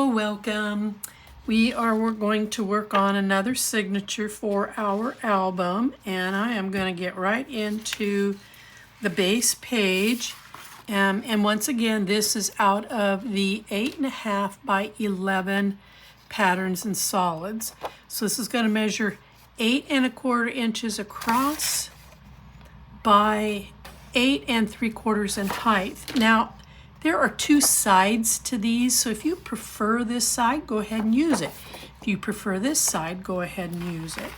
Hello, welcome. We're going to work on another signature for our album, and I am going to get right into the base page. And once again, this is out of the 8.5 by 11 patterns and solids. So this is going to measure 8¼ inches across by 8¾ in height. Now, there are two sides to these, so if you prefer this side, go ahead and use it. If you prefer this side, go ahead and use it.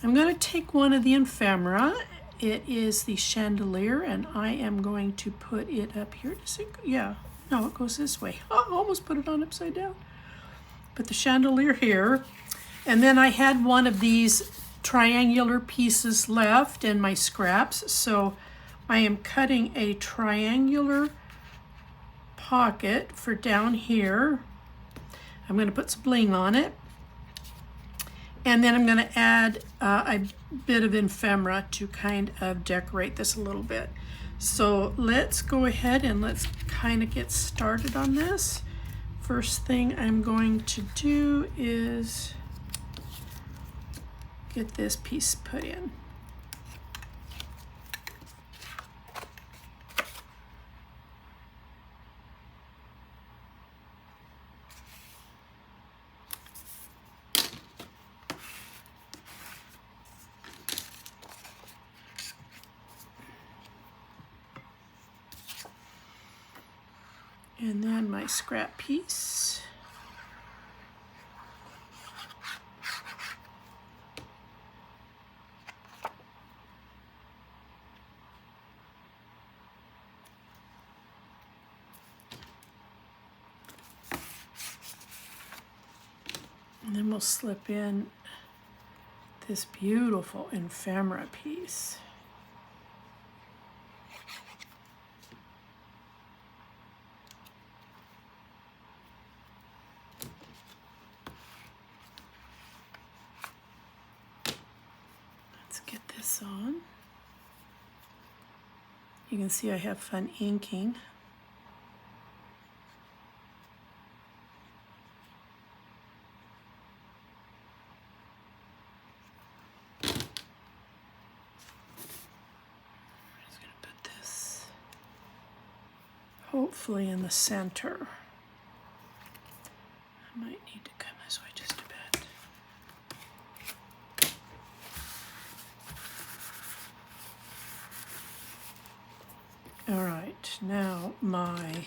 I'm going to take one of the ephemera. It is the chandelier, and I am going to put it up here. Yeah, no, it goes this way. Oh, I almost put it on upside down. Put the chandelier here, and then I had one of these triangular pieces left in my scraps, so I am cutting a triangular pocket for down here. I'm going to put some bling on it, and then I'm going to add a bit of ephemera to kind of decorate this a little bit. So let's go ahead and let's kind of get started on this. First thing I'm going to do is get this piece put in. And then my scrap piece. And then we'll slip in this beautiful ephemera piece. Get this on. You can see I have fun inking. I'm just going to put this hopefully in the center. I might need to come this way just a bit. All right, now my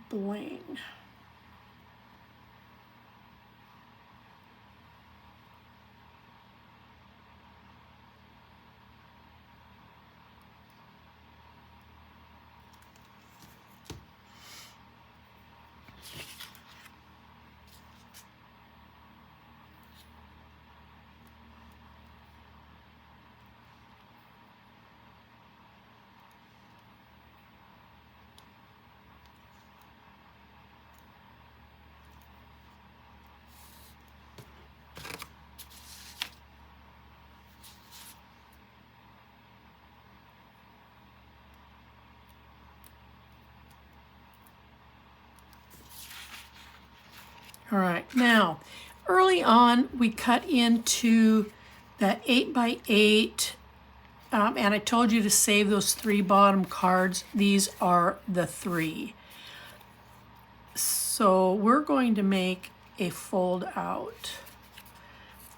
bling. All right, now, early on, we cut into that 8 by 8, and I told you to save those 3 bottom cards. These are the 3. So we're going to make a fold out.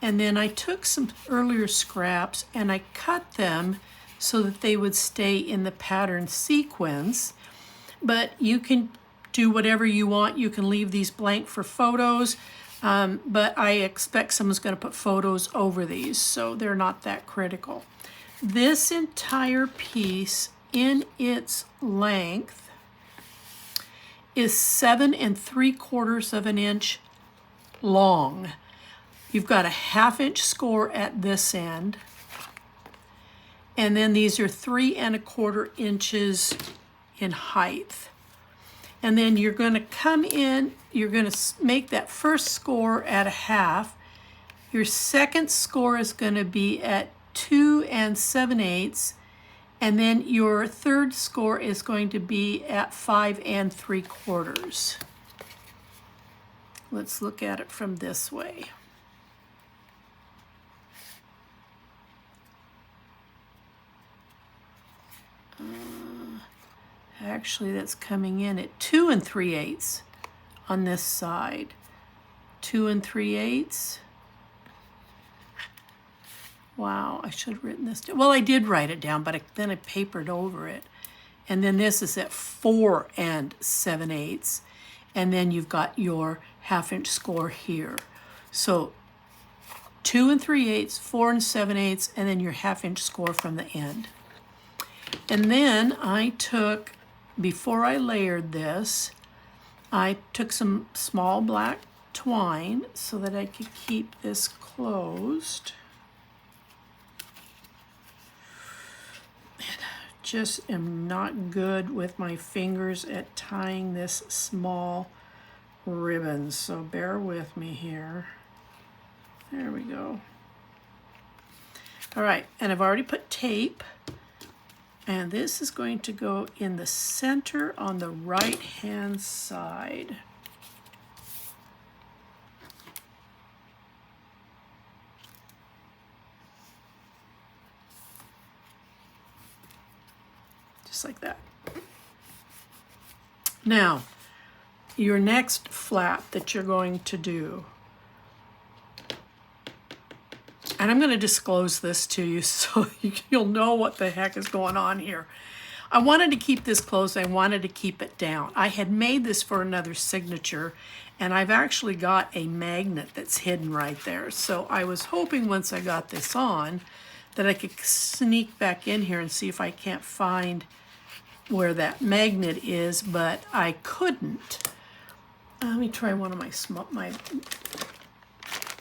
And then I took some earlier scraps and I cut them so that they would stay in the pattern sequence, but you can do whatever you want. You can leave these blank for photos, but I expect someone's going to put photos over these, so they're not that critical. This entire piece in its length is 7¾ inch long. You've got a 1/2 inch score at this end, and then these are 3¼ inches in height. And then you're going to come in, you're going to make that first score at 1/2. Your second score is going to be at 2 7/8, And then your third score is going to be at 5 3/4. Let's look at it from this way. Actually, that's coming in at 2 3/8 on this side. 2 3/8. Wow, I should have written this down. Well, I did write it down, but then I papered over it. And then this is at 4 7/8. And then you've got your 1/2 inch score here. So 2 3/8, 4 7/8, and then your 1/2 inch score from the end. And then I took, before I layered this, I took some small black twine so that I could keep this closed. Just am not good with my fingers at tying this small ribbon, so bear with me here. There we go. All right, and I've already put tape, and this is going to go in the center on the right-hand side. Just like that. Now, your next flap that you're going to do, and I'm going to disclose this to you so you'll know what the heck is going on here. I wanted to keep this closed. I wanted to keep it down. I had made this for another signature, and I've actually got a magnet that's hidden right there. So I was hoping once I got this on that I could sneak back in here and see if I can't find where that magnet is, but I couldn't. Let me try one of my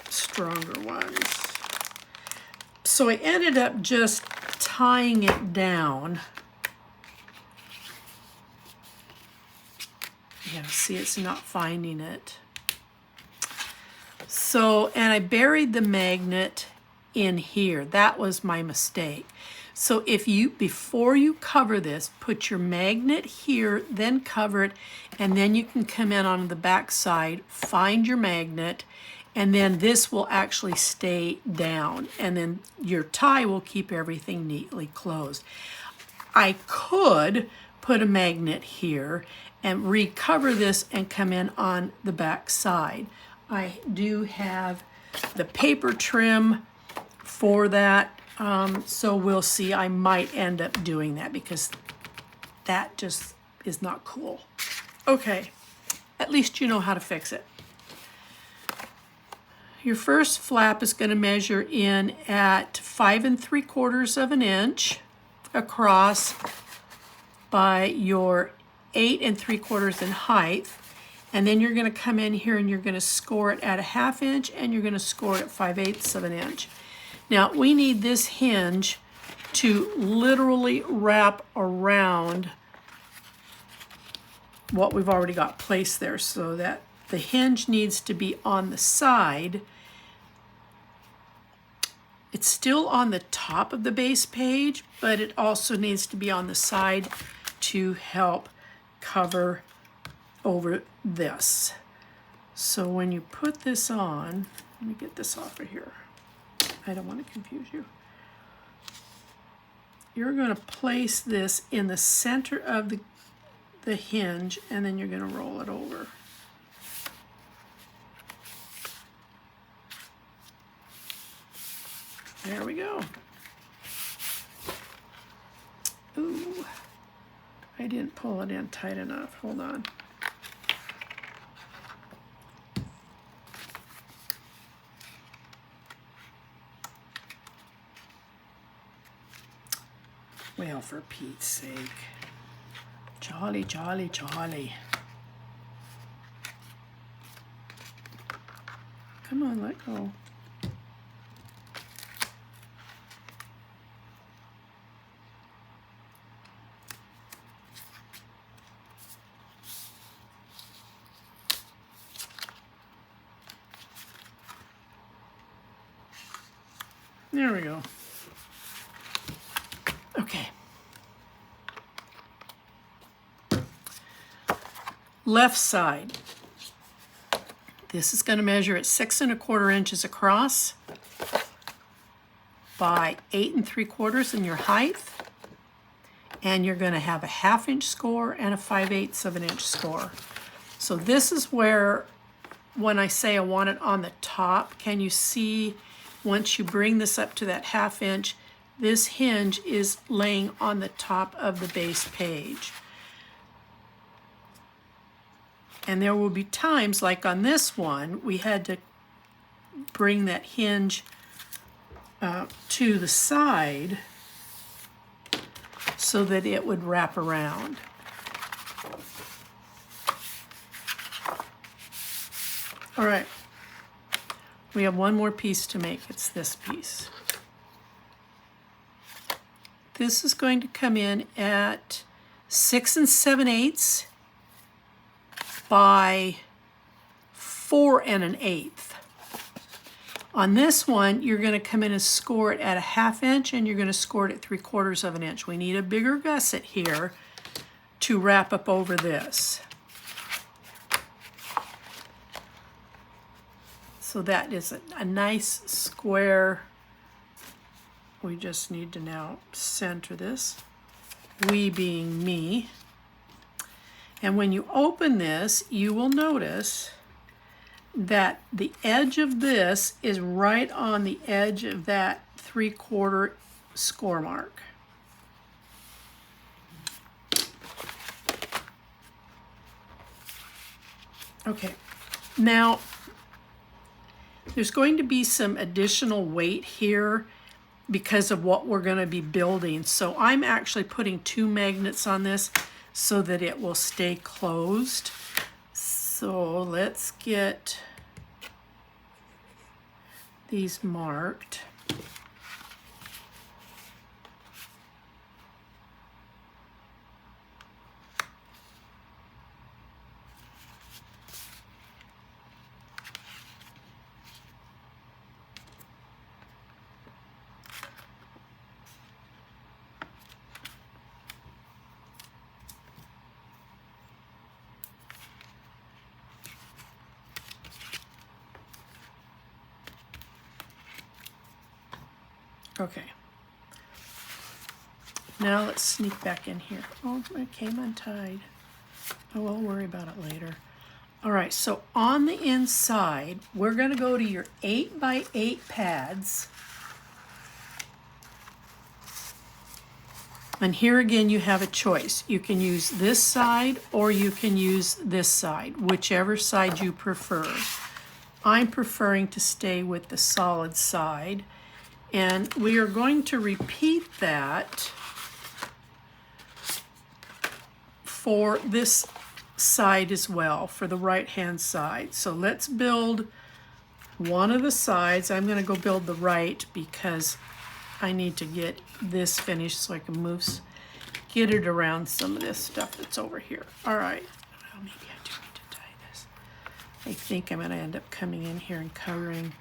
stronger ones. So I ended up just tying it down. Yeah, see, it's not finding it. So, and I buried the magnet in here. That was my mistake. So if you, before you cover this, put your magnet here, then cover it, and then you can come in on the back side, find your magnet, and then this will actually stay down, and then your tie will keep everything neatly closed. I could put a magnet here and recover this and come in on the back side. I do have the paper trim for that, so we'll see. I might end up doing that because that just is not cool. Okay, at least you know how to fix it. Your first flap is going to measure in at 5 3/4 inch across by your 8 3/4 in height, and then you're going to come in here and you're going to score it at a 1/2 inch, and you're going to score it at 5/8 of an inch. Now we need this hinge to literally wrap around what we've already got placed there, so that the hinge needs to be on the side. It's still on the top of the base page, but it also needs to be on the side to help cover over this. So when you put this on, let me get this off of here. I don't want to confuse you. You're going to place this in the center of the hinge, and then you're going to roll it over. There we go. Ooh, I didn't pull it in tight enough. Hold on. Well, for Pete's sake. Jolly, jolly, jolly. Come on, let go. There we go. Okay. Left side. This is going to measure at 6 1/4 inches across by 8 3/4 in your height. And you're going to have a 1/2 inch score and a 5/8 of an inch score. So this is where, when I say I want it on the top, can you see once you bring this up to that 1/2 inch, this hinge is laying on the top of the base page. And there will be times, like on this one, we had to bring that hinge to the side so that it would wrap around. All right, we have one more piece to make. It's this piece. This is going to come in at 6 7/8 by 4 1/8. On this one, you're going to come in and score it at a 1/2 inch, and you're going to score it at 3/4 of an inch. We need a bigger gusset here to wrap up over this. So that is a nice square. We just need to now center this, we being me. And when you open this, you will notice that the edge of this is right on the edge of that 3/4 score mark. Okay, now there's going to be some additional weight here because of what we're going to be building. So I'm actually putting 2 magnets on this so that it will stay closed. So let's get these marked. Okay. Now let's sneak back in here. Oh, it came untied. Oh, I'll worry about it later. All right, so on the inside, we're going to go to your 8 by 8 pads. And here again, you have a choice. You can use this side or you can use this side, whichever side you prefer. I'm preferring to stay with the solid side. And we are going to repeat that for this side as well, for the right-hand side. So let's build one of the sides. I'm going to go build the right because I need to get this finished so I can get it around some of this stuff that's over here. All right. Well, maybe I do need to tie this. I think I'm going to end up coming in here and covering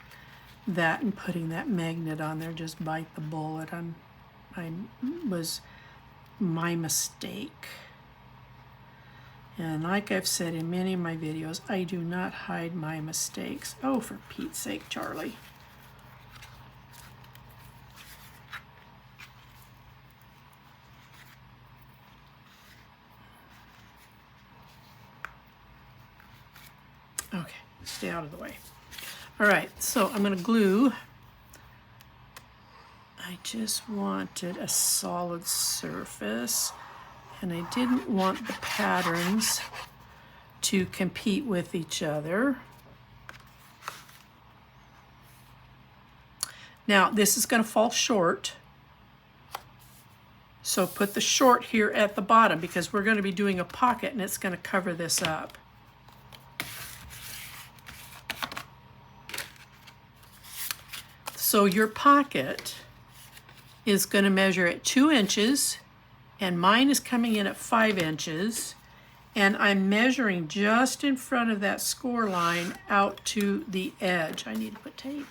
that and putting that magnet on there. Just bite the bullet. Was my mistake. And like I've said in many of my videos, I do not hide my mistakes. Oh, for Pete's sake, Charlie. Okay, stay out of the way. All right, so I'm going to glue. I just wanted a solid surface, and I didn't want the patterns to compete with each other. Now, this is going to fall short, so put the short here at the bottom because we're going to be doing a pocket, and it's going to cover this up. So your pocket is going to measure at 2 inches, and mine is coming in at 5 inches, and I'm measuring just in front of that score line out to the edge. I need to put tape.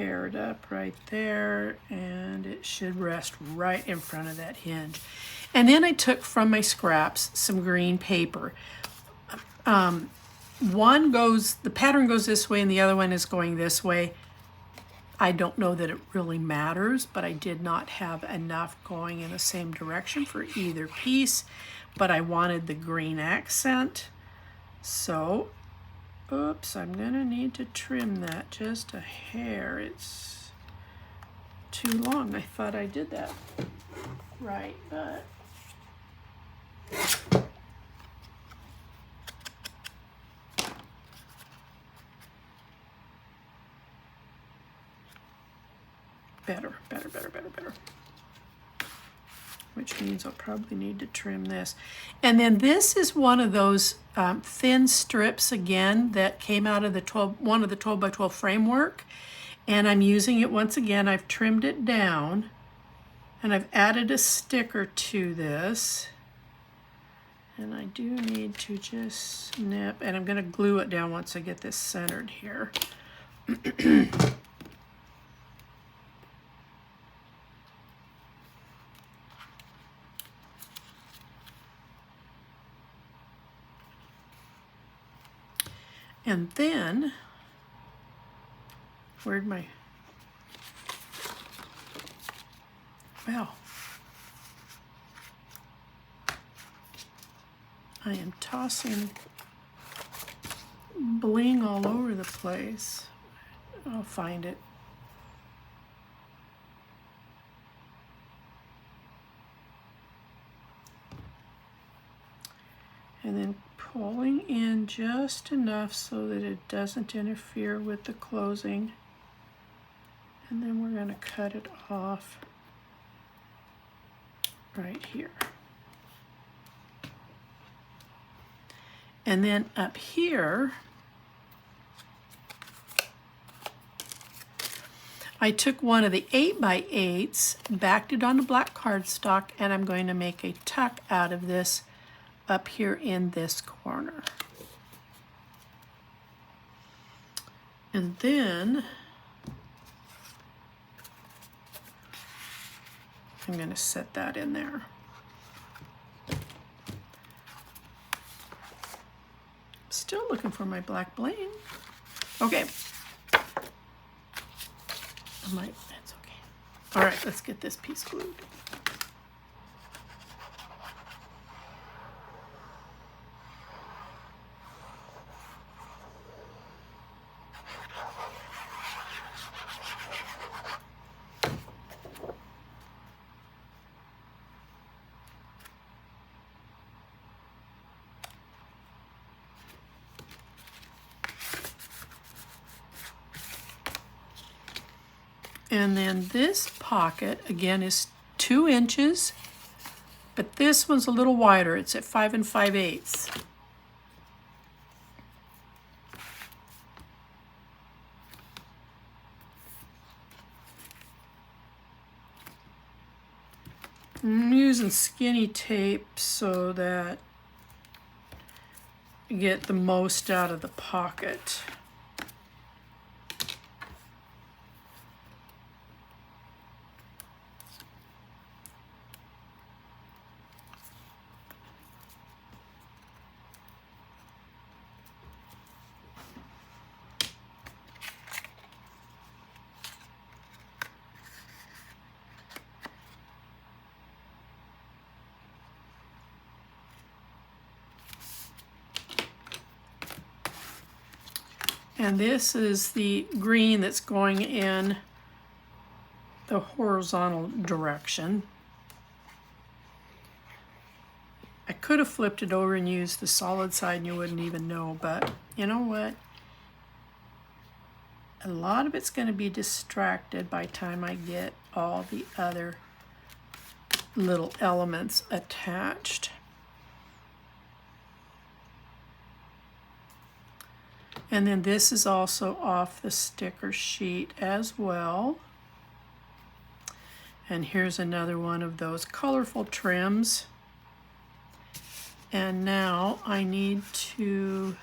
pair it up right there, and it should rest right in front of that hinge. And then I took from my scraps some green paper. The pattern goes this way and the other one is going this way. I don't know that it really matters, but I did not have enough going in the same direction for either piece, but I wanted the green accent. So, oops, I'm gonna need to trim that just a hair. It's too long. I thought I did that right, but better. Which means I'll probably need to trim this. And then this is one of those thin strips again that came out of one of the 12 by 12 framework. And I'm using it once again. I've trimmed it down and I've added a sticker to this. And I do need to just snip, and I'm gonna glue it down once I get this centered here. And then, where'd my, well, I am tossing bling all over the place. I'll find it. And then pulling in just enough so that it doesn't interfere with the closing. And then we're going to cut it off right here. And then up here, I took one of the 8x8s, backed it onto black cardstock, and I'm going to make a tuck out of this up here in this corner. And then I'm going to set that in there. Still looking for my black bling. Okay. That's okay. All right, let's get this piece glued. And then this pocket, again, is 2 inches, but this one's a little wider. It's at 5 5/8. I'm using skinny tape so that you get the most out of the pocket. And this is the green that's going in the horizontal direction. I could have flipped it over and used the solid side and you wouldn't even know, but you know what? A lot of it's going to be distracted by the time I get all the other little elements attached. And then this is also off the sticker sheet as well. And here's another one of those colorful trims. And now I need to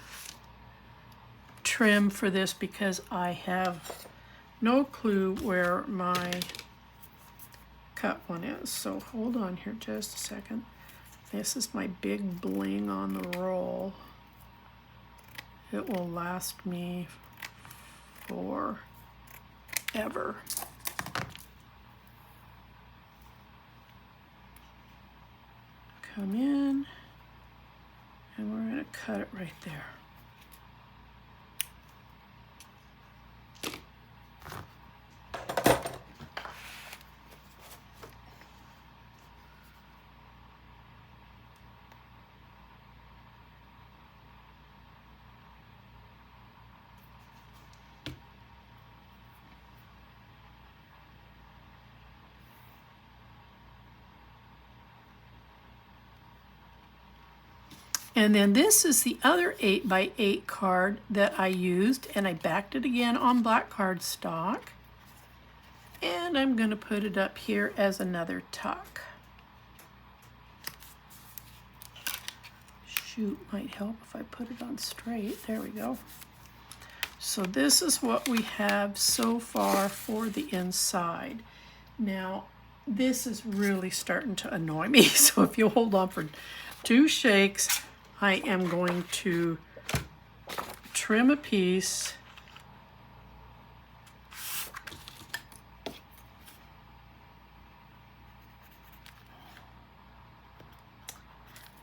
trim for this because I have no clue where my cut one is. So hold on here just a second. This is my big bling on the roll. It will last me forever. Come in, and we're going to cut it right there. And then this is the other 8x8 card that I used, and I backed it again on black cardstock. And I'm going to put it up here as another tuck. Shoot, might help if I put it on straight. There we go. So this is what we have so far for the inside. Now, this is really starting to annoy me, so if you hold on for 2 shakes, I am going to trim a piece.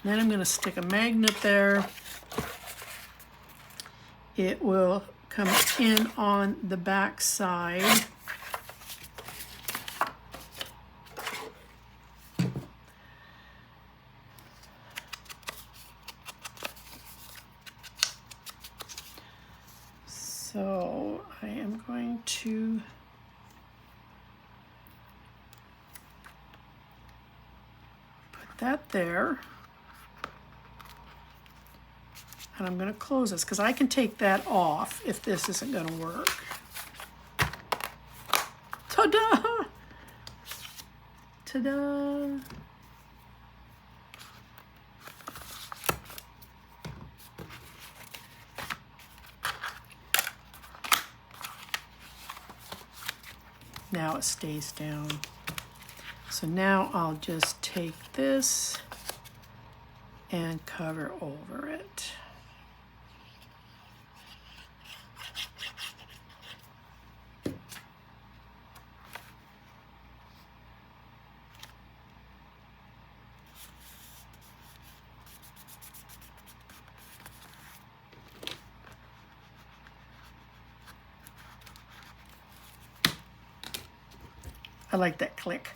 Then I'm going to stick a magnet there. It will come in on the back side. So I am going to put that there. And I'm going to close this because I can take that off if this isn't going to work. Ta-da! Ta-da! Now it stays down. So now I'll just take this and cover over it. I like that click.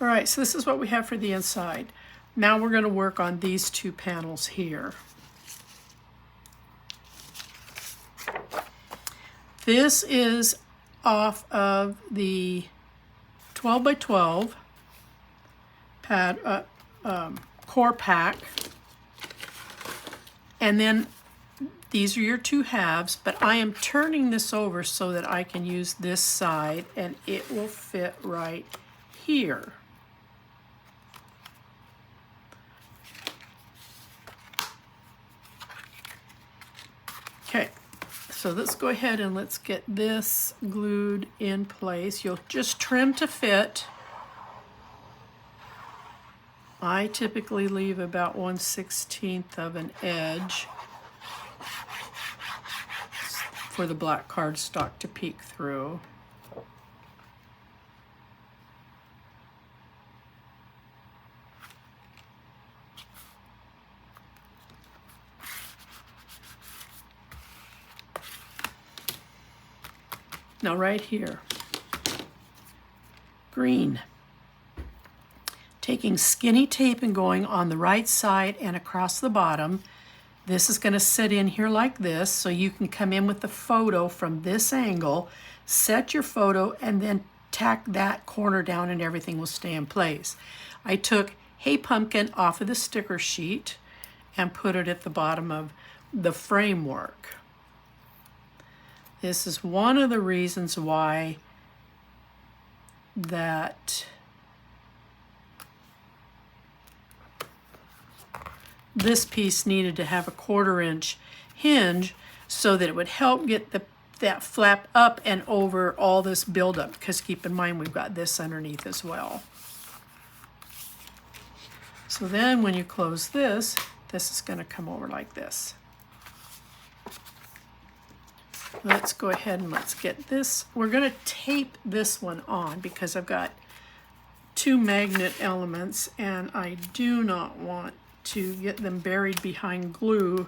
All right, so this is what we have for the inside. Now we're going to work on these 2 panels here. This is off of the 12 by 12 pad core pack, and then these are your 2 halves, but I am turning this over so that I can use this side and it will fit right here. Okay, so let's go ahead and let's get this glued in place. You'll just trim to fit. I typically leave about 1/16 of an edge for the black cardstock to peek through. Now right here, green. Taking skinny tape and going on the right side and across the bottom. This is going to sit in here like this, so you can come in with the photo from this angle, set your photo, and then tack that corner down and everything will stay in place. I took Hey Pumpkin off of the sticker sheet and put it at the bottom of the framework. This is one of the reasons why that this piece needed to have a 1/4 inch hinge so that it would help get the that flap up and over all this buildup, because keep in mind we've got this underneath as well. So then when you close this, this is going to come over like this. Let's go ahead and let's get this. We're going to tape this one on because I've got two magnet elements and I do not want to get them buried behind glue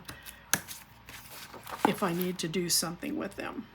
if I need to do something with them.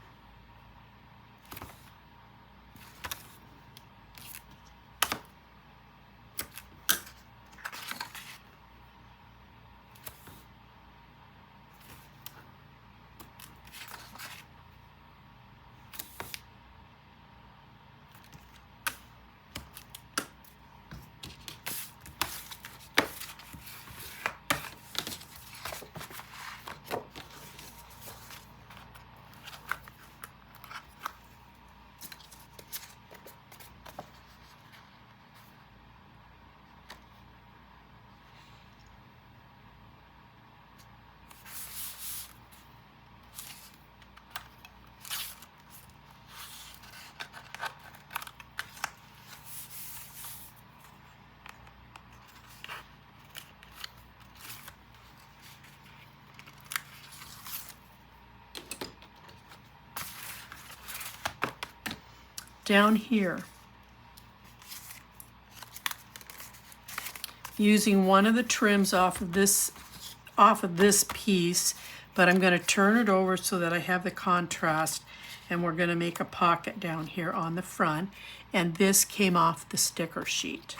Down here, using one of the trims off of this piece, but I'm going to turn it over so that I have the contrast, and we're going to make a pocket down here on the front, and this came off the sticker sheet.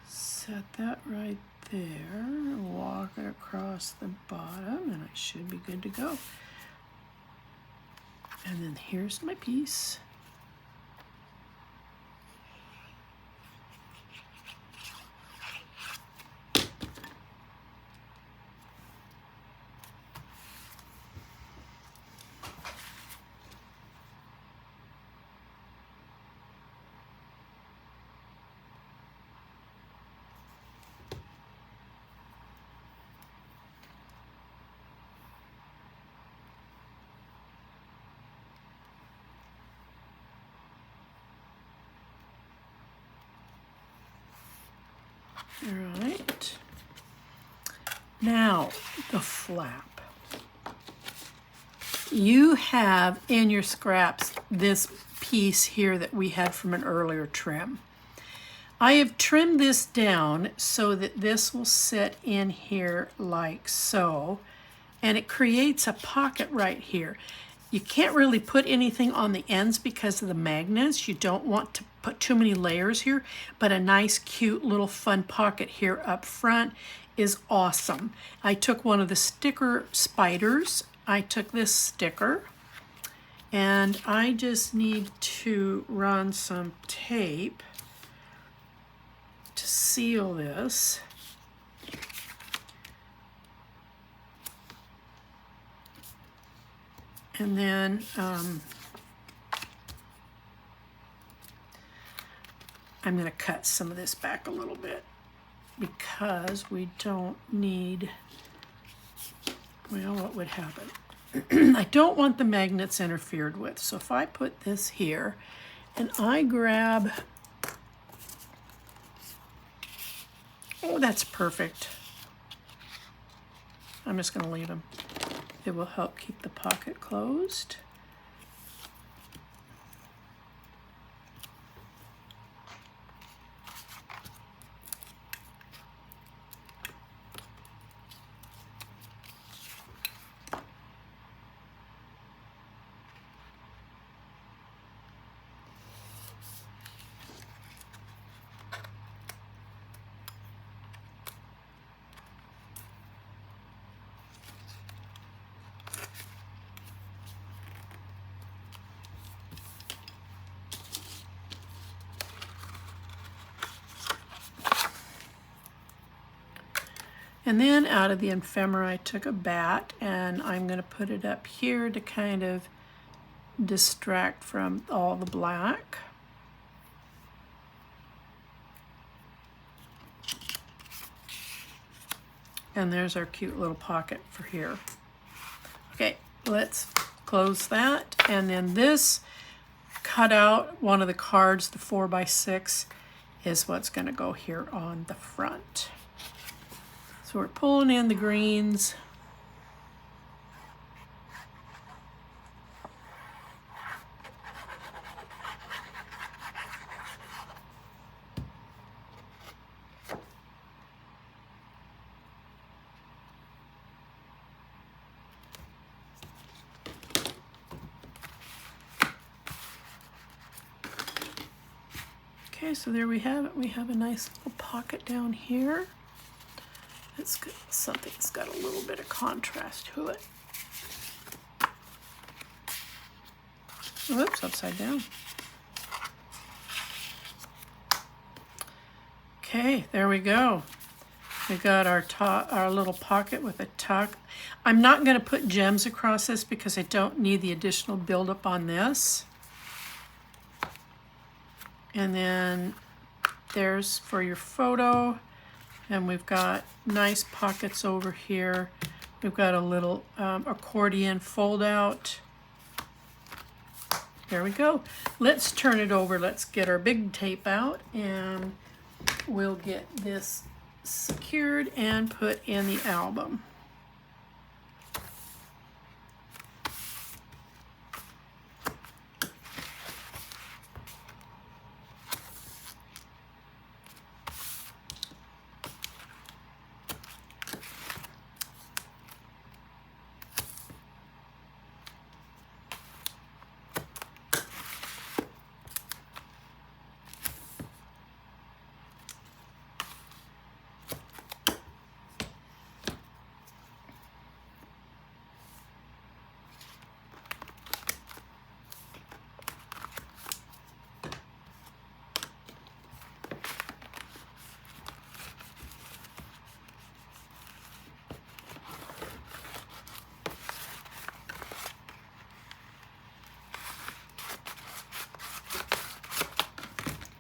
Set that right there, walk it across the bottom, and I should be good to go. And then here's my piece. All right. Now, the flap. You have in your scraps this piece here that we had from an earlier trim. I have trimmed this down so that this will sit in here like so, and it creates a pocket right here. You can't really put anything on the ends because of the magnets. You don't want to put too many layers here, but a nice, cute little fun pocket here up front is awesome. I took one of the sticker spiders. I took this sticker, and I just need to run some tape to seal this. And then I'm going to cut some of this back a little bit because we don't need, well, what would happen? I don't want the magnets interfered with. So if I put this here and I grab, oh, that's perfect. I'm just going to leave them. It will help keep the pocket closed. And then out of the ephemera, I took a bat, and I'm going to put it up here to kind of distract from all the black. And there's our cute little pocket for here. Okay, let's close that. And then this cut out, one of the cards, the 4x6, is what's going to go here on the front. So we're pulling in the greens. Okay, so there we have it. We have a nice little pocket down here. It's got something that's got a little bit of contrast to it. Oops, upside down. Okay, there we go. We've got our little pocket with a tuck. I'm not going to put gems across this because I don't need the additional buildup on this. And then there's for your photo. And we've got nice pockets over here. We've got a little accordion fold out. There we go. Let's turn it over. Let's get our big tape out, and we'll get this secured and put in the album.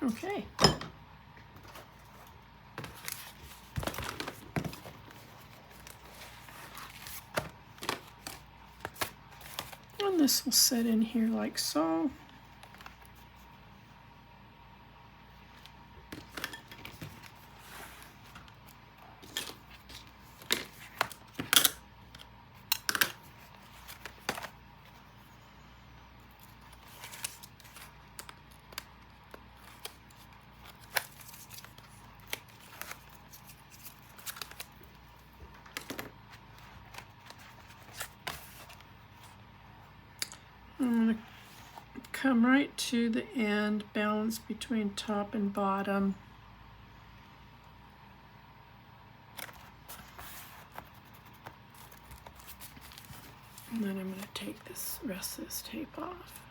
Okay. And this will sit in here like so. I'm going to come right to the end, balance between top and bottom. And then I'm going to take this rest of this tape off.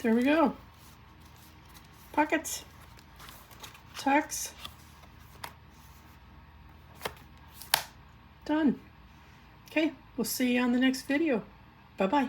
There we go. Pockets, tucks, done. Okay, we'll see you on the next video. Bye-bye.